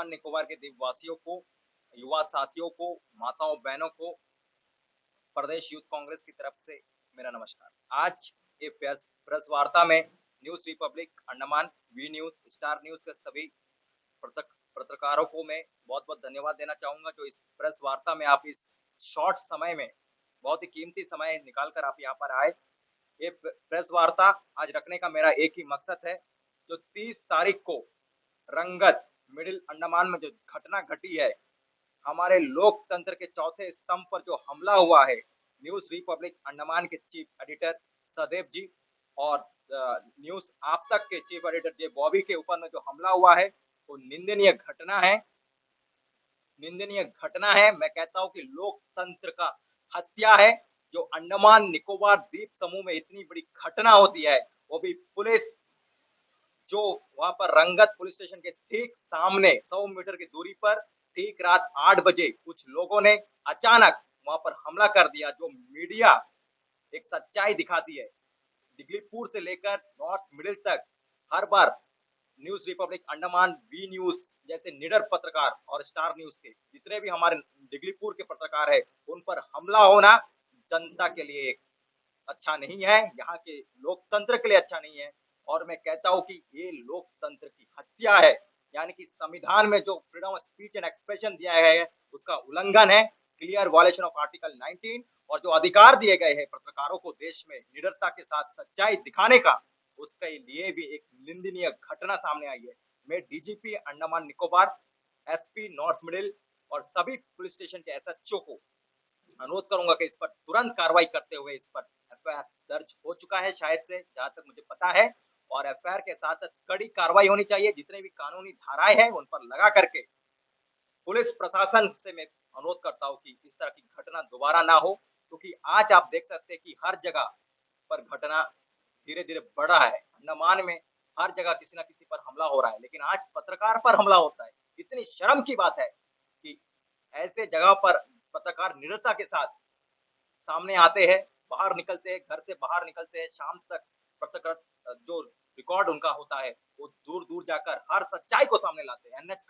अंडमान निकोबार के द्वीपवासियों को, युवा साथियों को, माताओं बहनों को प्रदेश यूथ कांग्रेस की तरफ से मेरा नमस्कार। आज ये प्रेस वार्ता में news Republic Andaman, V news, star news के सभी पत्रकारों को मैं बहुत बहुत धन्यवाद देना चाहूंगा जो इस प्रेस वार्ता में आप इस शॉर्ट समय में बहुत ही कीमती समय निकालकर आप यहाँ पर आए। ये प्रेस वार्ता आज रखने का मेरा एक ही मकसद है, जो 30 तारीख को रंगत मिडिल अंडमान में जो घटना घटी है, हमारे लोकतंत्र के चौथे स्तंभ पर जो हमला हुआ है, न्यूज रिपब्लिक अंडमान के चीफ एडिटर सदैव जी और न्यूज आप तक के चीफ एडिटर जे बॉबी के ऊपर में जो हमला हुआ है, वो निंदनीय घटना है। निंदनीय घटना है। मैं कहता हूं कि लोकतंत्र का हत्या है। जो अंडमान निकोबार द्वीप समूह में इतनी बड़ी घटना होती है, वो भी पुलिस जो वहां पर रंगत पुलिस स्टेशन के ठीक सामने 100 मीटर की दूरी पर ठीक रात 8 बजे कुछ लोगों ने अचानक वहां पर हमला कर दिया। जो मीडिया एक सच्चाई दिखाती है, दिगलीपुर से लेकर नॉर्थ मिडिल तक हर बार news Republic Andaman, V news जैसे निडर पत्रकार और स्टार न्यूज के जितने भी हमारे दिगलीपुर के पत्रकार है, उन पर हमला होना जनता के लिए एक अच्छा नहीं है, यहाँ के लोकतंत्र के लिए अच्छा नहीं है। और मैं कहता हूं कि ये लोकतंत्र की हत्या है, यानी कि संविधान में जो freedom of speech and expression दिया गया है उसका उल्लंघन है, क्लियर वायलेशन ऑफ आर्टिकल 19। और जो अधिकार दिए गए हैं पत्रकारों को देश में निडरता के साथ सच्चाई दिखाने का, उसके लिए भी एक निंदनीय घटना सामने आई है। मैं DGP Andaman Nicobar, SP north middle और सभी पुलिस स्टेशन के एसएचओ को अनुरोध करूंगा कि इस पर तुरंत कार्रवाई करते हुए इस पर एफआईआर दर्ज हो चुका है शायद से, जहां तक मुझे पता है, और एफआईआर के साथ साथ कड़ी कार्रवाई होनी चाहिए। जितने भी कानूनी धाराएं हैं उन पर लगा करके पुलिस प्रशासन से मैं अनुरोध करता हूं कि इस तरह की घटना दोबारा ना हो, क्योंकि आज आप देख सकते हैं कि हर जगह पर घटना धीरे धीरे बढ़ रहा है। अंडमान में हर जगह किसी न किसी पर हमला हो रहा है, लेकिन आज पत्रकार पर हमला होता है। इतनी शर्म की बात है कि ऐसे जगह पर पत्रकार निडरता के साथ सामने आते हैं, बाहर निकलते हैं, घर से बाहर निकलते हैं, शाम तक पत्रकार जो रिकॉर्ड उनका होता है वो दूर दूर जाकर हर सच्चाई को सामने लाते हैं। एनएच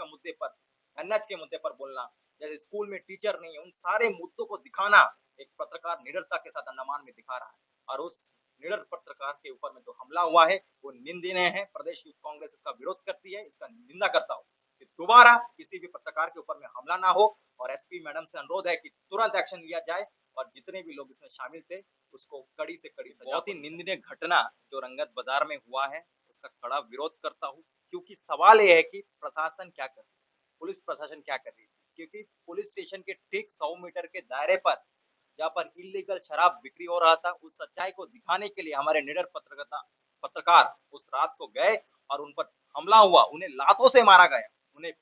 के मुद्दे पर बोलना, जैसे स्कूल में टीचर नहीं है, उन सारे मुद्दों को दिखाना एक पत्रकार निडरता के साथ अंडमान में दिखा रहा है। और उस निडर पत्रकार के ऊपर में जो हमला हुआ है वो निंदनीय है। प्रदेश यूथ कांग्रेस इसका विरोध करती है, इसका निंदा करता हूँ कि दोबारा किसी भी पत्रकार के ऊपर में हमला ना हो। और एसपी मैडम से अनुरोध है कि तुरंत एक्शन लिया जाए और जितने भी लोग इसमें शामिल थे उसको कड़ी से कड़ी सजा। बहुत ही निंदनीय घटना जो रंगत बाजार में हुआ है उसका कड़ा विरोध करता हूँ, क्योंकि सवाल ये है कि प्रशासन क्या कर रही है, पुलिस प्रशासन क्या कर रही थी। क्योंकि पुलिस स्टेशन के ठीक 100 मीटर के दायरे पर जहाँ पर इलीगल शराब बिक्री हो रहा था, उस सच्चाई को दिखाने के लिए हमारे निडर पत्रकार उस रात को गए और उन पर हमला हुआ। उन्हें लातों से मारा गया, उन्हें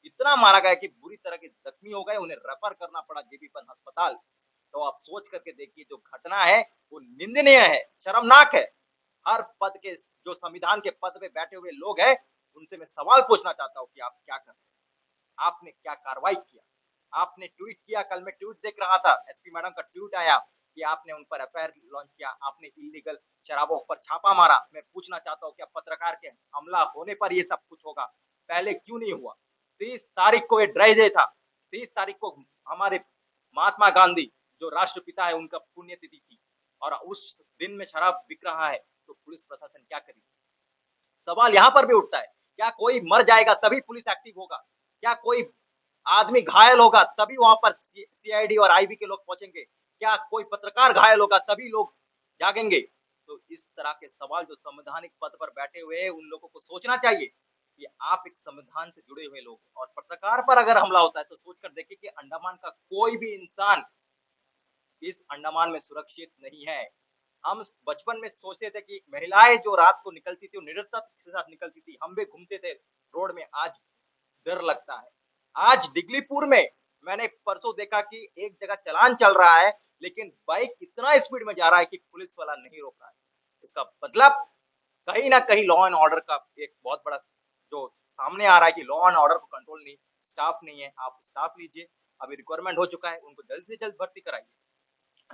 इतना मारा गया कि बुरी तरह के जख्मी हो गए, उन्हें रेफर करना पड़ा जेबीपन अस्पताल। तो आप सोच करके देखिए, जो घटना है वो निंदनीय है, शर्मनाक है। हर पद के जो संविधान के पद पे बैठे हुए लोग हैं, उनसे मैं सवाल पूछना चाहता हूँ कि आप क्या कर रहे हैं, आपने क्या कार्रवाई किया। आपने ट्वीट किया, कल मैं ट्वीट देख रहा था, एसपी मैडम का ट्वीट आया कि आपने उन पर एफआईआर लॉन्च किया, आपने इलीगल शराबों पर छापा मारा। मैं पूछना चाहता हूँ कि पत्रकार के हमला होने पर ये सब कुछ होगा, पहले क्यों नहीं हुआ। 30 तारीख को ये ड्राई डे था, 30 तारीख को हमारे महात्मा गांधी जो राष्ट्रपिता है उनका पुण्यतिथि थी, और उस दिन में शराब बिक रहा है, तो पुलिस प्रशासन क्या करेगी। सवाल यहाँ पर भी उठता है, क्या कोई मर जाएगा तभी पुलिस एक्टिव होगा, क्या कोई आदमी घायल होगा तभी वहां पर सीआईडी और आईबी के लोग पहुंचेंगे, क्या कोई पत्रकार घायल होगा तभी लोग जागेंगे। तो इस तरह के सवाल जो संवैधानिक पद पर बैठे हुए हैं उन लोगों को सोचना चाहिए कि आप एक संविधान से जुड़े हुए लोग हैं, और पत्रकार पर अगर हमला होता है तो सोचकर देखिए कि अंडमान का कोई भी इंसान इस अंडमान में सुरक्षित नहीं है। हम बचपन में सोचते थे कि महिलाएं जो रात को निकलती थी वो निडरता के साथ निकलती थी, हम भी घूमते थे रोड में, आज डर लगता है। आज दिगलीपुर में मैंने परसों देखा कि एक जगह चलान चल रहा है, लेकिन बाइक इतना स्पीड में जा रहा है कि पुलिस वाला नहीं रोक रहा है। इसका मतलब कहीं ना कहीं लॉ एंड ऑर्डर का एक बहुत बड़ा जो सामने आ रहा है कि लॉ एंड ऑर्डर को कंट्रोल नहीं, स्टाफ नहीं है। आप स्टाफ लीजिए, अभी रिक्वायरमेंट हो चुका है, उनको जल्द से जल्द भर्ती कराइए।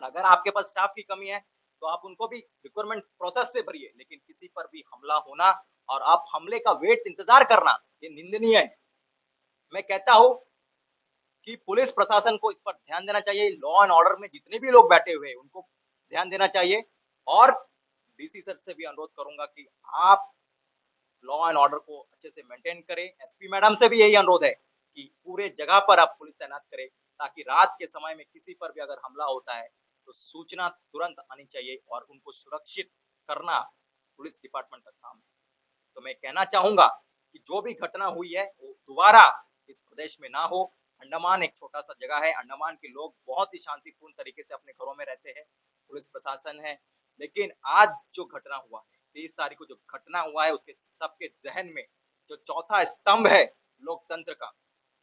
अगर आपके पास स्टाफ की कमी है तो आप उनको भी रिक्वायरमेंट प्रोसेस से भरिए, लेकिन किसी पर भी हमला होना और आप हमले का वेट इंतजार करना, ये निंदनीय है। मैं कहता हूं कि पुलिस प्रशासन को इस पर ध्यान देना चाहिए। लॉ एंड ऑर्डर में जितने भी लोग बैठे हुए हैं उनको ध्यान देना चाहिए। और डीसी सर से भी अनुरोध करूंगा कि आप लॉ एंड ऑर्डर को अच्छे से मेंटेन करें। एसपी मैडम से भी यही अनुरोध है कि पूरे जगह पर आप पुलिस तैनात करें, ताकि रात के समय में किसी पर भी अगर हमला होता है तो सूचना तुरंत आनी चाहिए और उनको सुरक्षित करना पुलिस डिपार्टमेंट का काम है। तो मैं कहना चाहूंगा कि जो भी घटना हुई है वो दोबारा इस प्रदेश में ना हो। अंडमान एक छोटा सा जगह है, अंडमान के लोग बहुत ही शांतिपूर्ण तरीके से अपने घरों में रहते हैं, पुलिस प्रशासन है। लेकिन आज जो घटना हुआ है, 23 तारीख को जो घटना हुआ है, उसके सबके जहन में जो चौथा स्तंभ है लोकतंत्र का,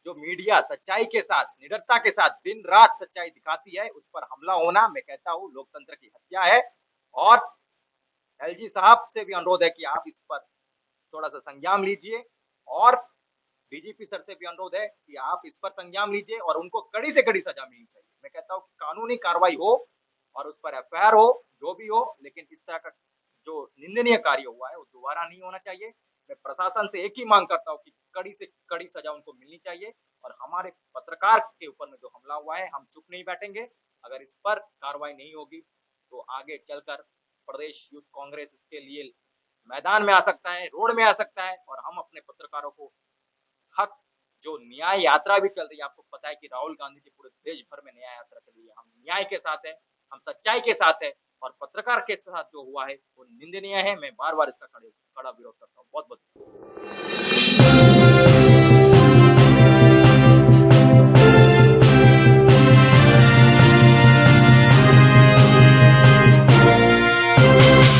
जो मीडिया सच्चाई के साथ, निडरता के साथ दिन रात सच्चाई दिखाती है, उस पर हमला होना, मैं कहता हूं लोकतंत्र की हत्या है। और एलजी साहब से भी अनुरोध है कि आप इस पर थोड़ा सा संज्ञान लीजिए। और डीजीपी सर से भी अनुरोध है कि आप इस पर संज्ञान लीजिए और उनको कड़ी से कड़ी सजा मिलनी चाहिए। मैं कहता हूँ कानूनी कार्रवाई हो और उस पर एफआईआर हो, जो भी हो, लेकिन इस तरह का जो निंदनीय कार्य हुआ है वो दोबारा नहीं होना चाहिए। मैं प्रशासन से एक ही मांग करता हूँ कि कड़ी से कड़ी सजा उनको मिलनी चाहिए। और हमारे पत्रकार के ऊपर में जो हमला हुआ है, हम चुप नहीं बैठेंगे। अगर इस पर कार्रवाई नहीं होगी तो आगे चलकर प्रदेश यूथ कांग्रेस इसके लिए मैदान में आ सकता है, रोड में आ सकता है। और हम अपने पत्रकारों को हक, जो न्याय यात्रा भी चल रही है, आपको पता है कि राहुल गांधी जी पूरे देश भर में न्याय यात्रा चल रही है। हम न्याय के साथ है, हम सच्चाई के साथ है। और पत्रकार के साथ जो हुआ है वो निंदनीय है। मैं बार बार इसका कड़ा विरोध करता हूँ। बहुत बहुत